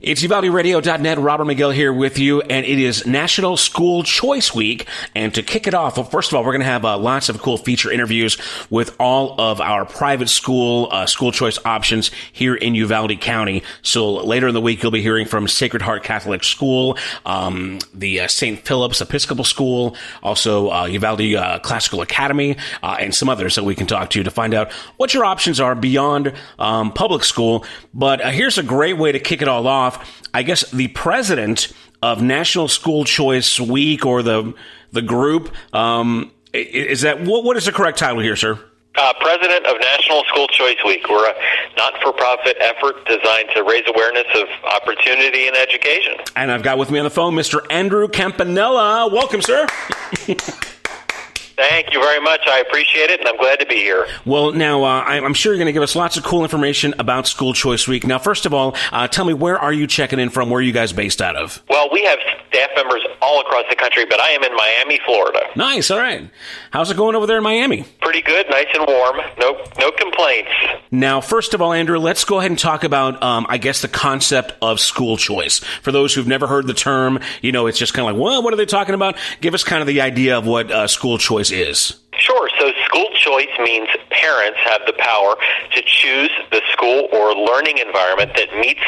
It's UvaldeRadio.net. Robert McGill here with you, and it is National School Choice Week. And to kick it off, well, first of all, we're going to have lots of cool feature interviews with all of our private school choice options here in Uvalde County. So later in the week, you'll be hearing from Sacred Heart Catholic School, the St. Philip's Episcopal School, also Uvalde Classical Academy, and some others that we can talk to find out what your options are beyond public school. But here's a great way to kick it all off. I guess the president of National School Choice Week, or the group, is that what is the correct title here, sir? President of National School Choice Week. We're a not-for-profit effort designed to raise awareness of opportunity in education. And I've got with me on the phone Mr. Andrew Campanella. Welcome, sir. Thank you very much. I appreciate it, and I'm glad to be here. Well, now, I'm sure you're going to give us lots of cool information about School Choice Week. Now, first of all, tell me, where are you checking in from? Where are you guys based out of? Well, we have staff members all across the country, but I am in Miami, Florida. Nice. All right. How's it going over there in Miami? Pretty good. Nice and warm. No complaints. Now, first of all, Andrew, let's go ahead and talk about, I guess, the concept of school choice. For those who've never heard the term, it's just kind of like, well, what are they talking about? Give us kind of the idea of what school choice is. Sure. So school choice means parents have the power to choose the school or learning environment that meets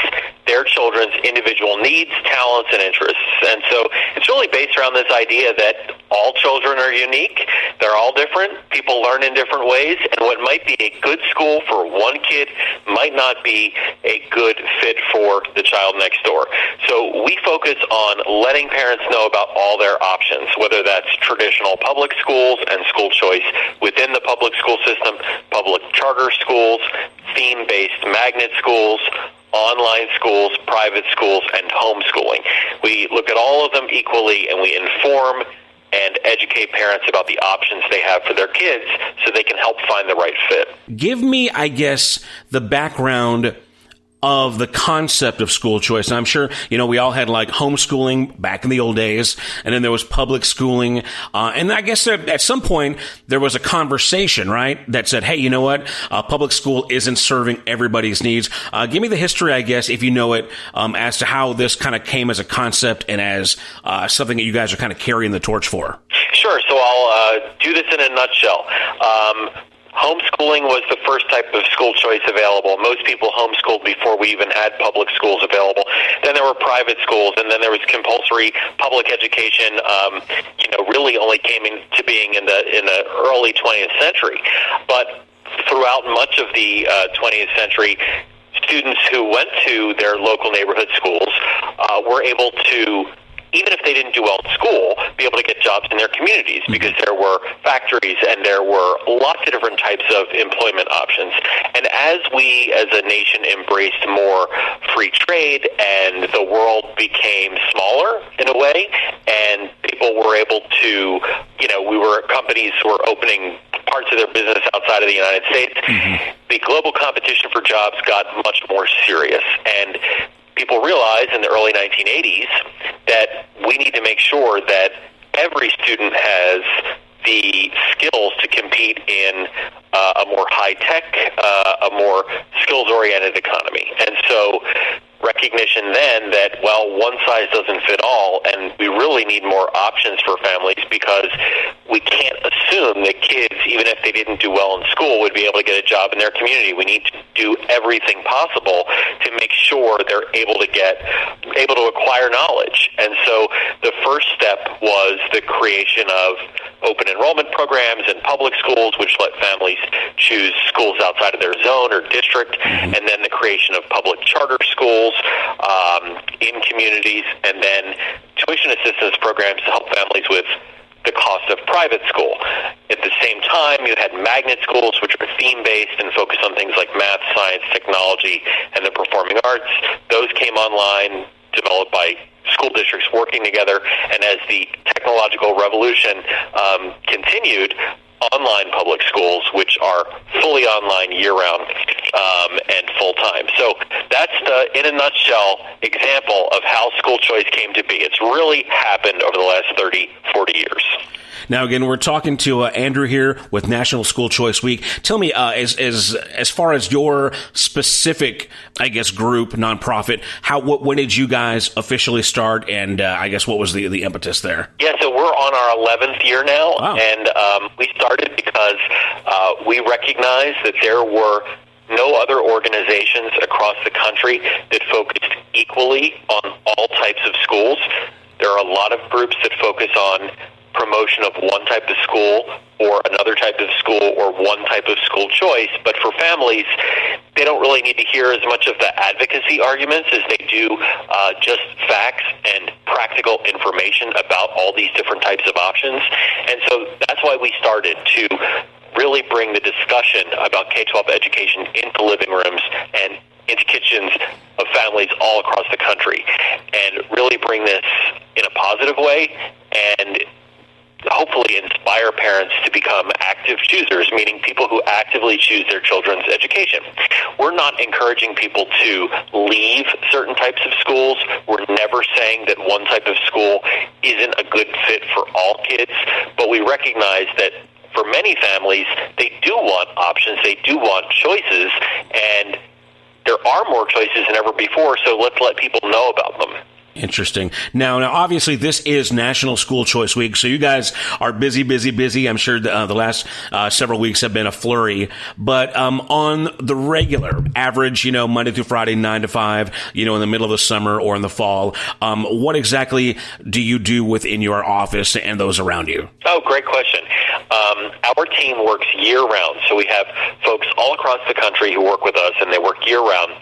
their children's individual needs, talents, and interests. And so it's really based around this idea that all children are unique. They're all different. People learn in different ways. And what might be a good school for one kid might not be a good fit for the child next door. So we focus on letting parents know about all their options, whether that's traditional public schools and school choice within the public school system, public charter schools, theme-based magnet schools, online schools, private schools, and homeschooling. We look at all of them equally, and we inform and educate parents about the options they have for their kids so they can help find the right fit. Give me, I guess, the background of the concept of school choice. And I'm sure, we all had like homeschooling back in the old days, and then there was public schooling. And I guess at some point there was a conversation, right, that said, hey, you know what? Public school isn't serving everybody's needs. Give me the history, I guess, if you know it, as to how this kind of came as a concept and as something that you guys are kind of carrying the torch for. Sure. So I'll do this in a nutshell. Homeschooling was the first type of school choice available. Most people homeschooled before we even had public schools available. Then there were private schools, and then there was compulsory public education. Really only came into being in the early 20th century. But throughout much of the 20th century, students who went to their local neighborhood schools were able to, even if they didn't do well in school, be able to get jobs in their communities because there were factories and there were lots of different types of employment options. And as we as a nation embraced more free trade and the world became smaller in a way, and people were able to, companies were opening parts of their business outside of the United States, the global competition for jobs got much more serious. And people realized in the early 1980s that we need to make sure that every student has the skills to compete in a more high-tech, a more skills-oriented economy. And so recognition then that, one size doesn't fit all, and we really need more options for families because we can't assume that kids, even if they didn't do well in school, would be able to get a job in their community. We need to do everything possible to make sure they're able to acquire knowledge. And so the first step was the creation of open enrollment programs in public schools, which let families choose schools outside of their zone or district, and then the creation of public charter schools in communities, and then tuition assistance programs to help families with the cost of private school. At the same time, you had magnet schools, which are theme-based and focus on things like math, science, technology, and the performing arts. Those came online, developed by school districts working together, and as the technological revolution continued, online public schools, which are fully online year-round and full-time. So that's the, in a nutshell, example of how school choice came to be. It's really happened over the last 30, 40 years. Now, again, we're talking to Andrew here with National School Choice Week. Tell me, as far as your specific, I guess, group, nonprofit, when did you guys officially start, and I guess what was the impetus there? Yeah, so we're on our 11th year now, wow. And we started because we recognized that there were no other organizations across the country that focused equally on all types of schools. There are a lot of groups that focus on promotion of one type of school or another type of school or one type of school choice, but for families, they don't really need to hear as much of the advocacy arguments as they do just facts and practical information about all these different types of options. And so that's why we started to really bring the discussion about K-12 education into living rooms and into kitchens of families all across the country, and really bring this in a positive way and hopefully inspire parents to become active choosers, meaning people who actively choose their children's education. We're not encouraging people to leave certain types of schools. We're never saying that one type of school isn't a good fit for all kids, but we recognize that for many families, they do want options, they do want choices, and there are more choices than ever before, so let's let people know about them. Interesting. Now, obviously, this is National School Choice Week, so you guys are busy. I'm sure the last several weeks have been a flurry. But on the regular, average, Monday through Friday, 9 to 5, in the middle of the summer or in the fall, what exactly do you do within your office and those around you? Oh, great question. Our team works year-round, so we have folks all across the country who work with us, and they work year-round.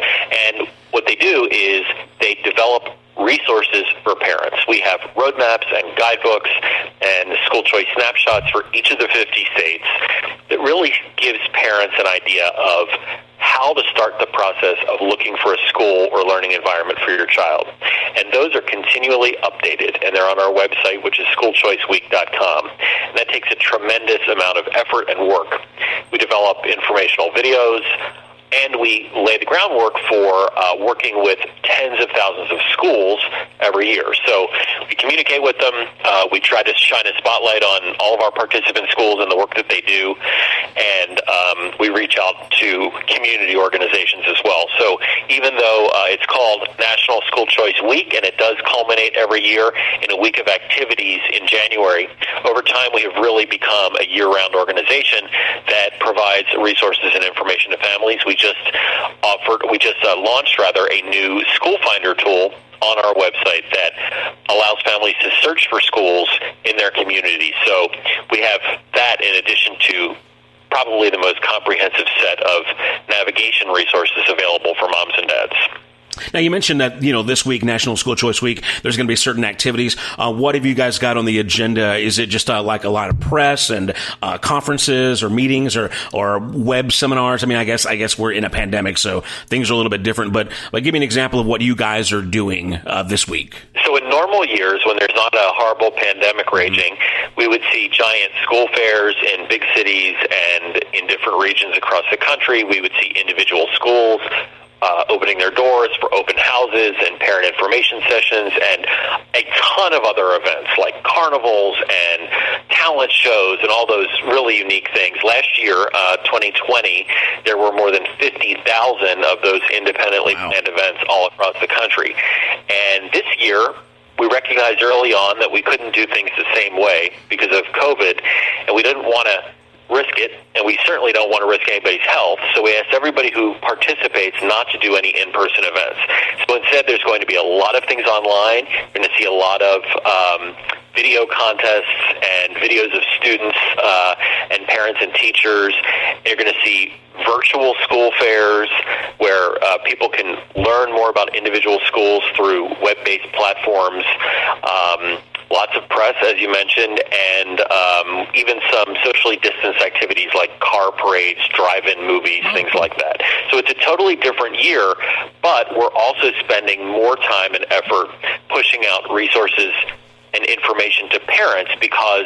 And what they do is they develop resources for parents. We have roadmaps and guidebooks and school choice snapshots for each of the 50 states that really gives parents an idea of how to start the process of looking for a school or learning environment for your child. And those are continually updated, and they're on our website, which is schoolchoiceweek.com. And that takes a tremendous amount of effort and work. We develop informational videos, and we lay the groundwork for working with tens of thousands of schools every year. So we communicate with them. We try to shine a spotlight on all of our participant schools and the work that they do. And we reach out to community organizations as well. So even though it's called National School Choice Week, and it does culminate every year in a week of activities in January, over time we have really become a year-round organization that provides resources and information to families. We just launched a new school finder tool on our website that allows families to search for schools in their community. So we have that in addition to probably the most comprehensive set of navigation resources available for moms and dads. Now, you mentioned that, this week, National School Choice Week, there's going to be certain activities. What have you guys got on the agenda? Is it just like a lot of press and conferences or meetings or web seminars? I mean, I guess we're in a pandemic, so things are a little bit different. But give me an example of what you guys are doing this week. So in normal years, when there's not a horrible pandemic raging, we would see giant school fairs in big cities and in different regions across the country. We would see individual schools opening their doors for open houses and parent information sessions and a ton of other events like carnivals and talent shows and all those really unique things. Last year, 2020, there were more than 50,000 of those independently planned events all across the country. And this year, we recognized early on that we couldn't do things the same way because of COVID, and we didn't want to risk it, and we certainly don't want to risk anybody's health. So we asked everybody who participates not to do any in-person events. So instead, there's going to be a lot of things online. You're going to see a lot of video contests and videos of students and parents and teachers. You're going to see virtual school fairs where people can learn more about individual schools through web-based platforms. Lots of press, as you mentioned, and even some socially distanced activities like car parades, drive-in movies, things like that. So it's a totally different year, but we're also spending more time and effort pushing out resources and information to parents because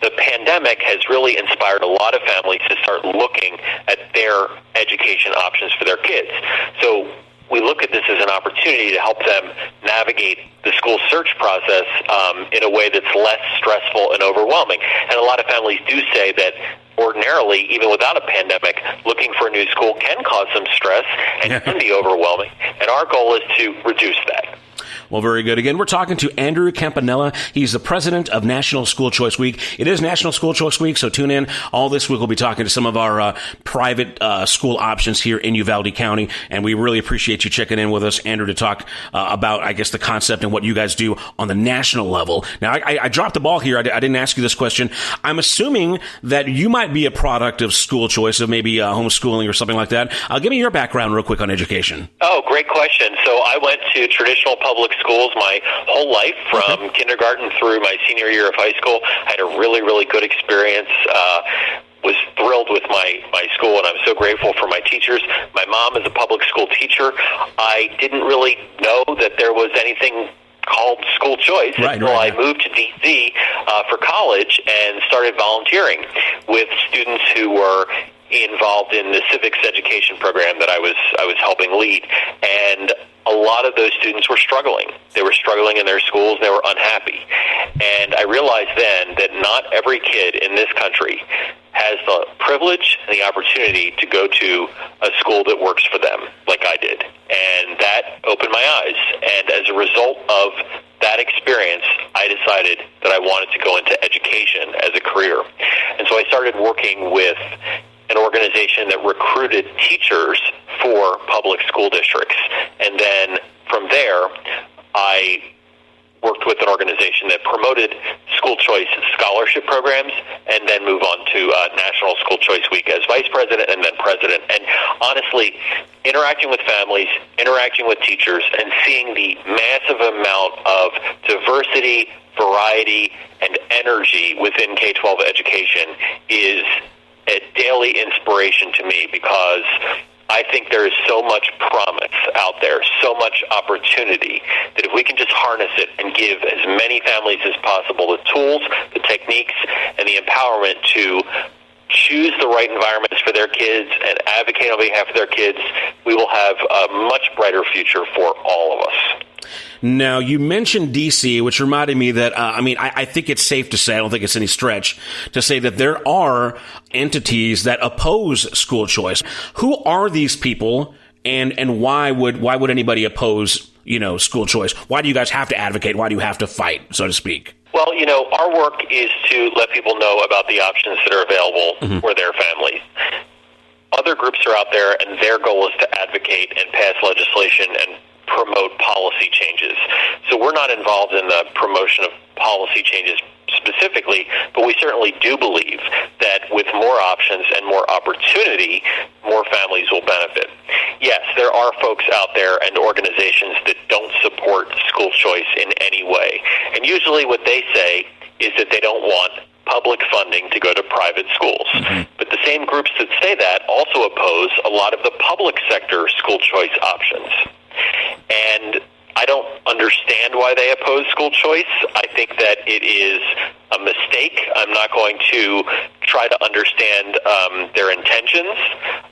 the pandemic has really inspired a lot of families to start looking at their education options for their kids. So we look at this as an opportunity to help them navigate the school search process in a way that's less stressful and overwhelming. And a lot of families do say that ordinarily, even without a pandemic, looking for a new school can cause some stress and can be overwhelming. And our goal is to reduce that. Well, very good. Again, we're talking to Andrew Campanella. He's the president of National School Choice Week. It is National School Choice Week, so tune in. All this week we'll be talking to some of our private school options here in Uvalde County, and we really appreciate you checking in with us, Andrew, to talk about, I guess, the concept and what you guys do on the national level. Now, I dropped the ball here. I didn't ask you this question. I'm assuming that you might be a product of school choice, of maybe homeschooling or something like that. Give me your background real quick on education. Oh, great question. So I went to traditional public schools my whole life, from kindergarten through my senior year of high school. I had a really, really good experience. Was thrilled with my school, and I'm so grateful for my teachers. My mom is a public school teacher. I didn't really know that there was anything called school choice until I moved to D.C. For college and started volunteering with students who were involved in the civics education program that I was helping lead. And a lot of those students were struggling. They were struggling in their schools. They were unhappy. And I realized then that not every kid in this country has the privilege and the opportunity to go to a school that works for them like I did. And that opened my eyes. And as a result of that experience, I decided that I wanted to go into education as a career. And so I started working with an organization that recruited teachers for public school districts. And then from there, I worked with an organization that promoted school choice scholarship programs, and then move on to National School Choice Week as vice president and then president. And honestly, interacting with families, interacting with teachers, and seeing the massive amount of diversity, variety, and energy within K-12 education is a daily inspiration to me, because I think there is so much promise out there, so much opportunity, that if we can just harness it and give as many families as possible the tools, the techniques, and the empowerment to choose the right environments for their kids and advocate on behalf of their kids, we will have a much brighter future for all of us. Now, you mentioned D.C., which reminded me that, I think it's safe to say, I don't think it's any stretch to say that there are entities that oppose school choice. Who are these people, and why would anybody oppose, school choice? Why do you guys have to advocate? Why do you have to fight, so to speak? Well, our work is to let people know about the options that are available for their families. Other groups are out there, and their goal is to advocate and pass legislation and promote policy changes. So we're not involved in the promotion of policy changes specifically, but we certainly do believe that with more options and more opportunity, more families will benefit. Yes, there are folks out there and organizations that don't support school choice in any way. And usually what they say is that they don't want public funding to go to private schools. But the same groups that say that also oppose a lot of the public sector school choice options. And I don't understand why they oppose school choice. I think that it is a mistake. I'm not going to try to understand their intentions,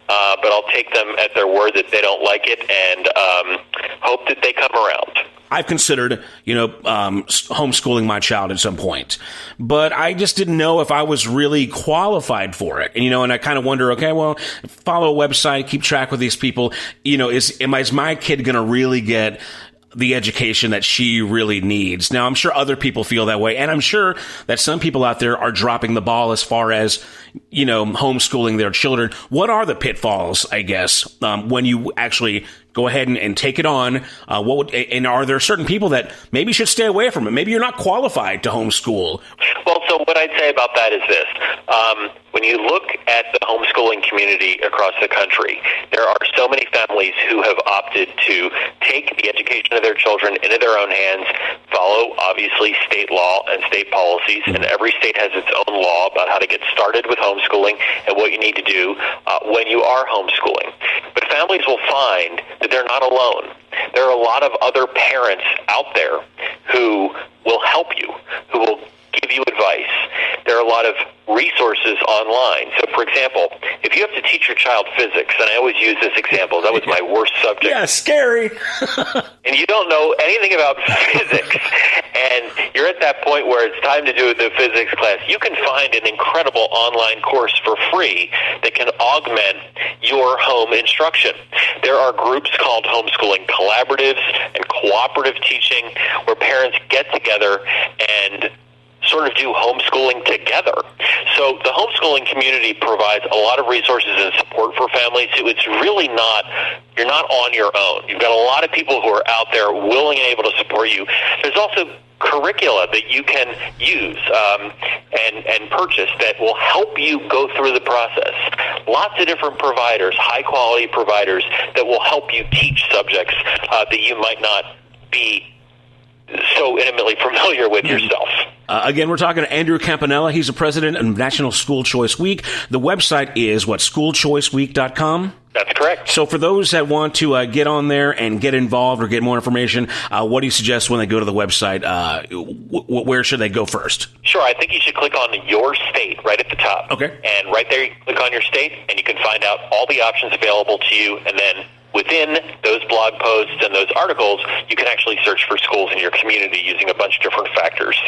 but I'll take them at their word that they don't like it, and hope that they come around. I've considered, homeschooling my child at some point, but I just didn't know if I was really qualified for it. And, and I kind of wonder, okay, well, follow a website, keep track with these people, is my kid going to really get the education that she really needs? Now, I'm sure other people feel that way, and I'm sure that some people out there are dropping the ball as far as, homeschooling their children. What are the pitfalls, I guess, when you actually go ahead and take it on? And are there certain people that maybe should stay away from it? Maybe you're not qualified to homeschool. Well, so what I'd say about that is this. When you look at the homeschooling community across the country, there are so many families who have opted to take the education of their children into their own hands, follow, obviously, state law and state policies, and every state has its own law about how to get started with homeschooling and what you need to do when you are homeschooling. But families will find that they're not alone. There are a lot of other parents out there who will help you, who will give you advice. There are a lot of resources online. So, for example, if you have to teach your child physics, and I always use this example, that was my worst subject. Yeah, scary. And you don't know anything about physics, and you're at that point where it's time to do the physics class, you can find an incredible online course for free that can augment your home instruction. There are groups called homeschooling collaboratives and cooperative teaching where parents get together and sort of do homeschooling together. So the homeschooling community provides a lot of resources and support for families. So it's really not, you're not on your own. You've got a lot of people who are out there willing and able to support you. There's also curricula that you can use and purchase that will help you go through the process. Lots of different providers, high-quality providers that will help you teach subjects that you might not be so intimately familiar with yourself. Again, we're talking to Andrew Campanella. He's the president of National School Choice Week. The website is schoolchoiceweek.com? That's correct. So for those that want to get on there and get involved or get more information, what do you suggest when they go to the website? Where should they go first? Sure. I think you should click on your state right at the top. Okay. And right there, you click on your state, and you can find out all the options available to you, and then within those blog posts and those articles, you can actually search for schools in your community using a bunch of different factors.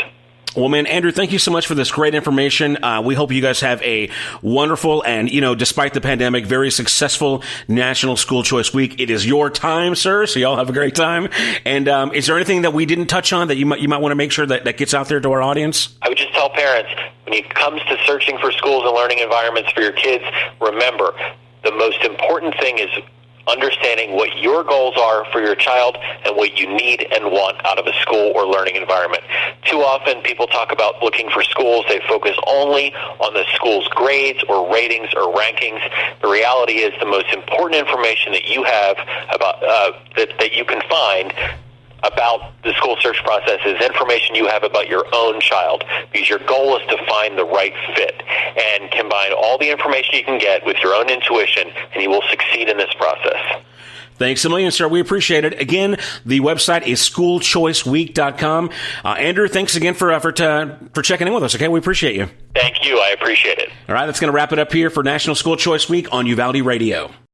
Well, man, Andrew, thank you so much for this great information. We hope you guys have a wonderful and, despite the pandemic, very successful National School Choice Week. It is your time, sir, so y'all have a great time. And is there anything that we didn't touch on that you might want to make sure that gets out there to our audience? I would just tell parents, when it comes to searching for schools and learning environments for your kids, remember, the most important thing is understanding what your goals are for your child and what you need and want out of a school or learning environment. Too often people talk about looking for schools. They focus only on the school's grades or ratings or rankings. The reality is the most important information that you have about that you can find about the school search process is information you have about your own child, because your goal is to find the right fit and combine all the information you can get with your own intuition, and you will succeed in this process. Thanks a million, sir. We appreciate it. Again, the website is schoolchoiceweek.com. Andrew, thanks again for checking in with us, okay? We appreciate you. Thank you. I appreciate it. All right, that's going to wrap it up here for National School Choice Week on Uvalde Radio.